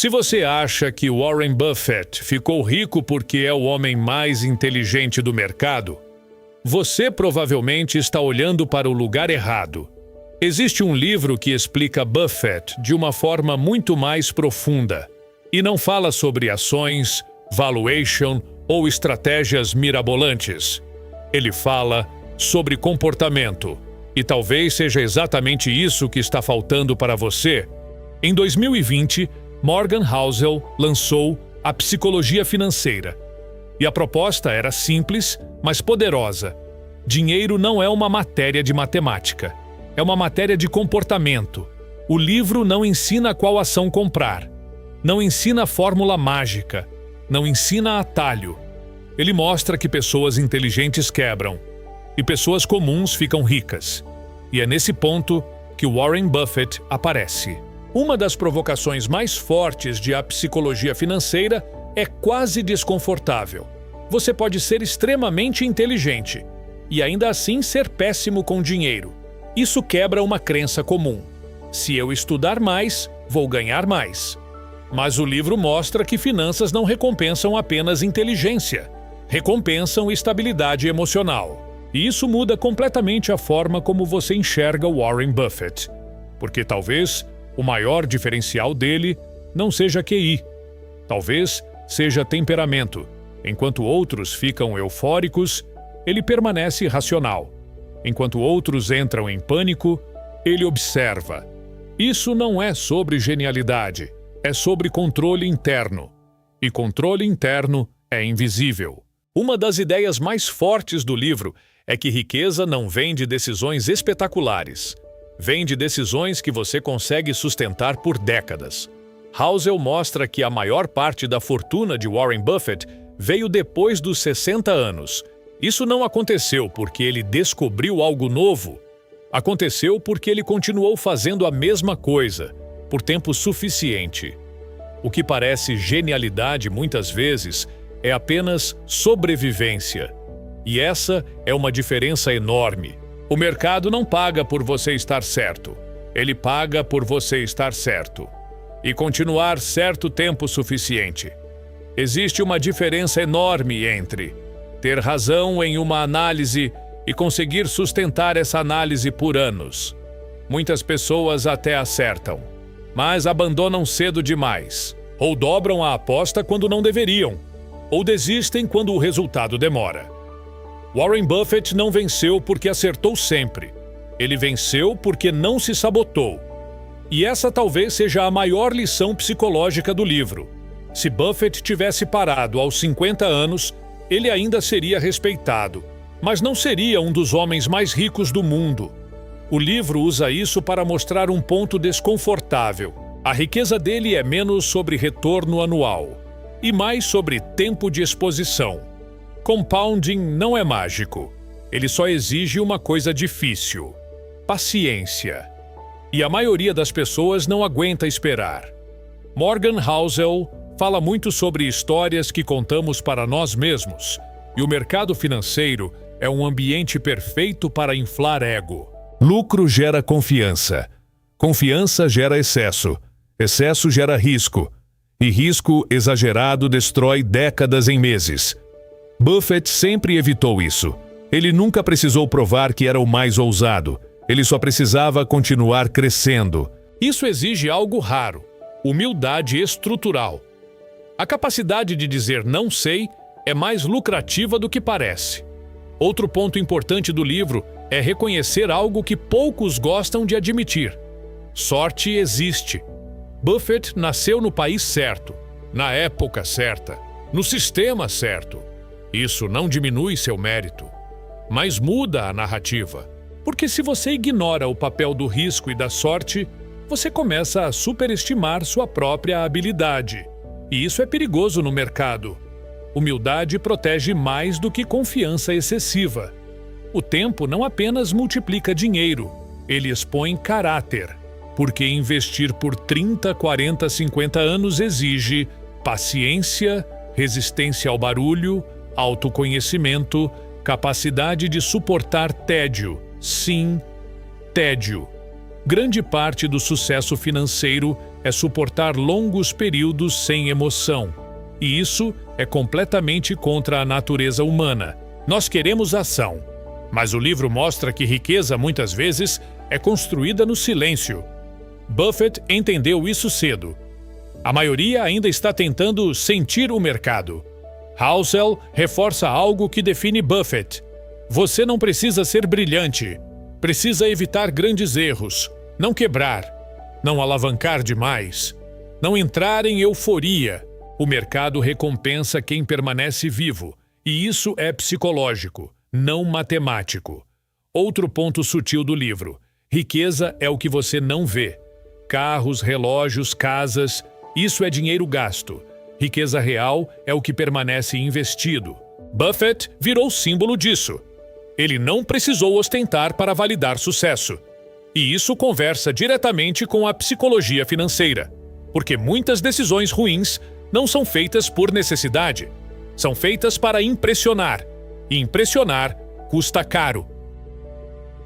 Se você acha que Warren Buffett ficou rico porque é o homem mais inteligente do mercado, você provavelmente está olhando para o lugar errado. Existe um livro que explica Buffett de uma forma muito mais profunda e não fala sobre ações, valuation ou estratégias mirabolantes. Ele fala sobre comportamento, e talvez seja exatamente isso que está faltando para você. Em 2020, Morgan Housel lançou a Psicologia Financeira. E a proposta era simples, mas poderosa. Dinheiro não é uma matéria de matemática. É uma matéria de comportamento. O livro não ensina qual ação comprar. Não ensina fórmula mágica. Não ensina atalho. Ele mostra que pessoas inteligentes quebram e pessoas comuns ficam ricas. E é nesse ponto que Warren Buffett aparece. Uma das provocações mais fortes de A Psicologia Financeira é quase desconfortável. Você pode ser extremamente inteligente e ainda assim ser péssimo com dinheiro. Isso quebra uma crença comum. Se eu estudar mais, vou ganhar mais. Mas o livro mostra que finanças não recompensam apenas inteligência. Recompensam estabilidade emocional. E isso muda completamente a forma como você enxerga Warren Buffett. Porque talvez o maior diferencial dele não seja QI. Talvez seja temperamento. Enquanto outros ficam eufóricos, ele permanece racional. Enquanto outros entram em pânico, ele observa. Isso não é sobre genialidade, é sobre controle interno. E controle interno é invisível. Uma das ideias mais fortes do livro é que riqueza não vem de decisões espetaculares. Vem de decisões que você consegue sustentar por décadas. Housel mostra que a maior parte da fortuna de Warren Buffett veio depois dos 60 anos. Isso não aconteceu porque ele descobriu algo novo. Aconteceu porque ele continuou fazendo a mesma coisa, por tempo suficiente. O que parece genialidade muitas vezes é apenas sobrevivência. E essa é uma diferença enorme. O mercado não paga por você estar certo. Ele paga por você estar certo. E continuar certo tempo suficiente. Existe uma diferença enorme entre ter razão em uma análise e conseguir sustentar essa análise por anos. Muitas pessoas até acertam, mas abandonam cedo demais, ou dobram a aposta quando não deveriam, ou desistem quando o resultado demora. Warren Buffett não venceu porque acertou sempre. Ele venceu porque não se sabotou. E essa talvez seja a maior lição psicológica do livro. Se Buffett tivesse parado aos 50 anos, ele ainda seria respeitado, mas não seria um dos homens mais ricos do mundo. O livro usa isso para mostrar um ponto desconfortável. A riqueza dele é menos sobre retorno anual e mais sobre tempo de exposição. Compounding não é mágico. Ele só exige uma coisa difícil: paciência. E a maioria das pessoas não aguenta esperar. Morgan Housel fala muito sobre histórias que contamos para nós mesmos, e o mercado financeiro é um ambiente perfeito para inflar ego. Lucro gera confiança. Confiança gera excesso. Excesso gera risco. E risco exagerado destrói décadas em meses. Buffett sempre evitou isso. Ele nunca precisou provar que era o mais ousado. Ele só precisava continuar crescendo. Isso exige algo raro: humildade estrutural. A capacidade de dizer não sei é mais lucrativa do que parece. Outro ponto importante do livro é reconhecer algo que poucos gostam de admitir: sorte existe. Buffett nasceu no país certo, na época certa, no sistema certo. Isso não diminui seu mérito, mas muda a narrativa. Porque se você ignora o papel do risco e da sorte, você começa a superestimar sua própria habilidade. E isso é perigoso no mercado. Humildade protege mais do que confiança excessiva. O tempo não apenas multiplica dinheiro, ele expõe caráter. Porque investir por 30, 40, 50 anos exige paciência, resistência ao barulho, autoconhecimento, capacidade de suportar tédio. Sim, tédio. Grande parte do sucesso financeiro é suportar longos períodos sem emoção. E isso é completamente contra a natureza humana. Nós queremos ação. Mas o livro mostra que riqueza, muitas vezes, é construída no silêncio. Buffett entendeu isso cedo. A maioria ainda está tentando sentir o mercado. Housel reforça algo que define Buffett. Você não precisa ser brilhante. Precisa evitar grandes erros. Não quebrar. Não alavancar demais. Não entrar em euforia. O mercado recompensa quem permanece vivo. E isso é psicológico, não matemático. Outro ponto sutil do livro. Riqueza é o que você não vê. Carros, relógios, casas, isso é dinheiro gasto. Riqueza real é o que permanece investido. Buffett virou símbolo disso. Ele não precisou ostentar para validar sucesso. E isso conversa diretamente com a psicologia financeira. Porque muitas decisões ruins não são feitas por necessidade. São feitas para impressionar. E impressionar custa caro.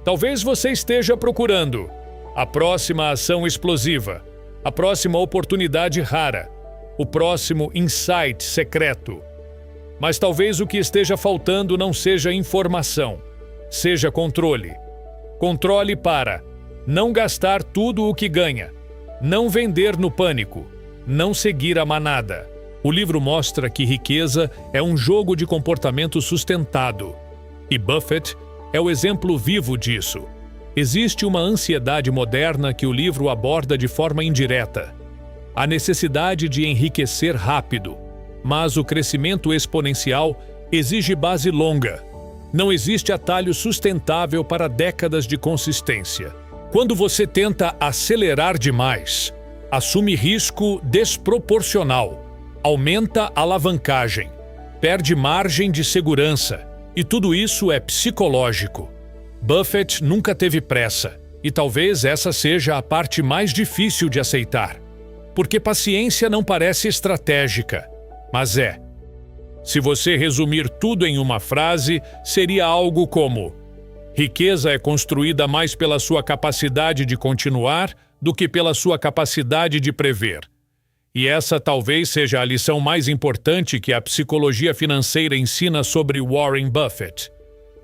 Talvez você esteja procurando a próxima ação explosiva, a próxima oportunidade rara, o próximo insight secreto. Mas talvez o que esteja faltando não seja informação, seja controle. Controle para não gastar tudo o que ganha, não vender no pânico, não seguir a manada. O livro mostra que riqueza é um jogo de comportamento sustentado. E Buffett é o exemplo vivo disso. Existe uma ansiedade moderna que o livro aborda de forma indireta. A necessidade de enriquecer rápido. Mas o crescimento exponencial exige base longa. Não existe atalho sustentável para décadas de consistência. Quando você tenta acelerar demais, assume risco desproporcional, aumenta a alavancagem, perde margem de segurança, e tudo isso é psicológico. Buffett nunca teve pressa, e talvez essa seja a parte mais difícil de aceitar. Porque paciência não parece estratégica, mas é. Se você resumir tudo em uma frase, seria algo como: riqueza é construída mais pela sua capacidade de continuar do que pela sua capacidade de prever. E essa talvez seja a lição mais importante que a psicologia financeira ensina sobre Warren Buffett.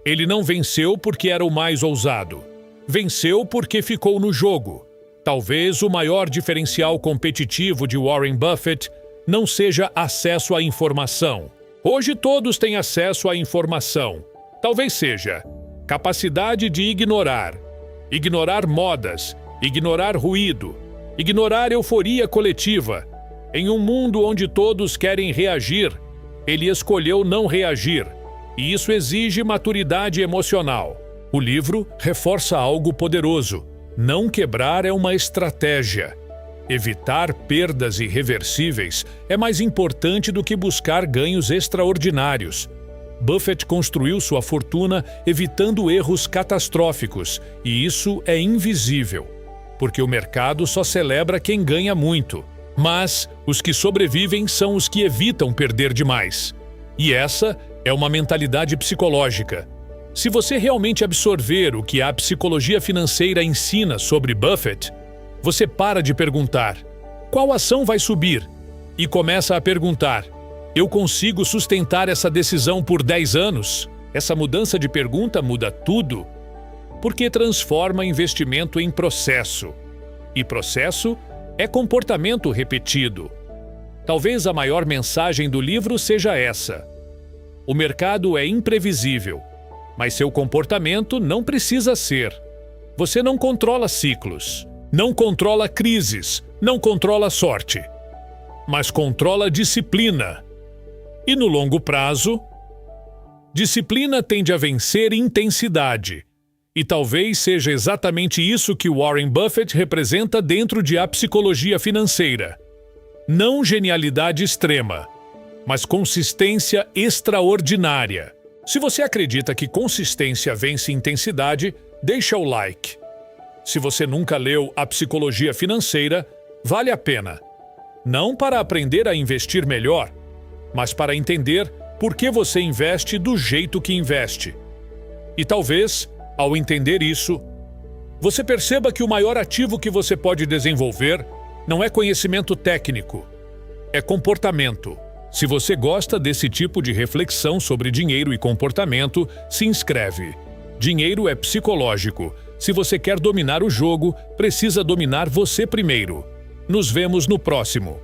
Ele não venceu porque era o mais ousado. Venceu porque ficou no jogo. Talvez o maior diferencial competitivo de Warren Buffett não seja acesso à informação. Hoje todos têm acesso à informação. Talvez seja capacidade de ignorar. Ignorar modas, ignorar ruído, ignorar euforia coletiva. Em um mundo onde todos querem reagir, ele escolheu não reagir. E isso exige maturidade emocional. O livro reforça algo poderoso. Não quebrar é uma estratégia. Evitar perdas irreversíveis é mais importante do que buscar ganhos extraordinários. Buffett construiu sua fortuna evitando erros catastróficos, e isso é invisível, porque o mercado só celebra quem ganha muito. Mas os que sobrevivem são os que evitam perder demais. E essa é uma mentalidade psicológica. Se você realmente absorver o que a psicologia financeira ensina sobre Buffett, você para de perguntar: qual ação vai subir? E começa a perguntar: eu consigo sustentar essa decisão por 10 anos? Essa mudança de pergunta muda tudo, porque transforma investimento em processo. E processo é comportamento repetido. Talvez a maior mensagem do livro seja essa: o mercado é imprevisível, mas seu comportamento não precisa ser. Você não controla ciclos, não controla crises, não controla sorte, mas controla disciplina. E no longo prazo, disciplina tende a vencer intensidade. E talvez seja exatamente isso que Warren Buffett representa dentro de a psicologia financeira. Não genialidade extrema, mas consistência extraordinária. Se você acredita que consistência vence intensidade, deixa o like. Se você nunca leu A Psicologia Financeira, vale a pena. Não para aprender a investir melhor, mas para entender por que você investe do jeito que investe. E talvez, ao entender isso, você perceba que o maior ativo que você pode desenvolver Não é conhecimento técnico, é comportamento. Se você gosta desse tipo de reflexão sobre dinheiro e comportamento, se inscreve. Dinheiro é psicológico. Se você quer dominar o jogo, precisa dominar você primeiro. Nos vemos no próximo.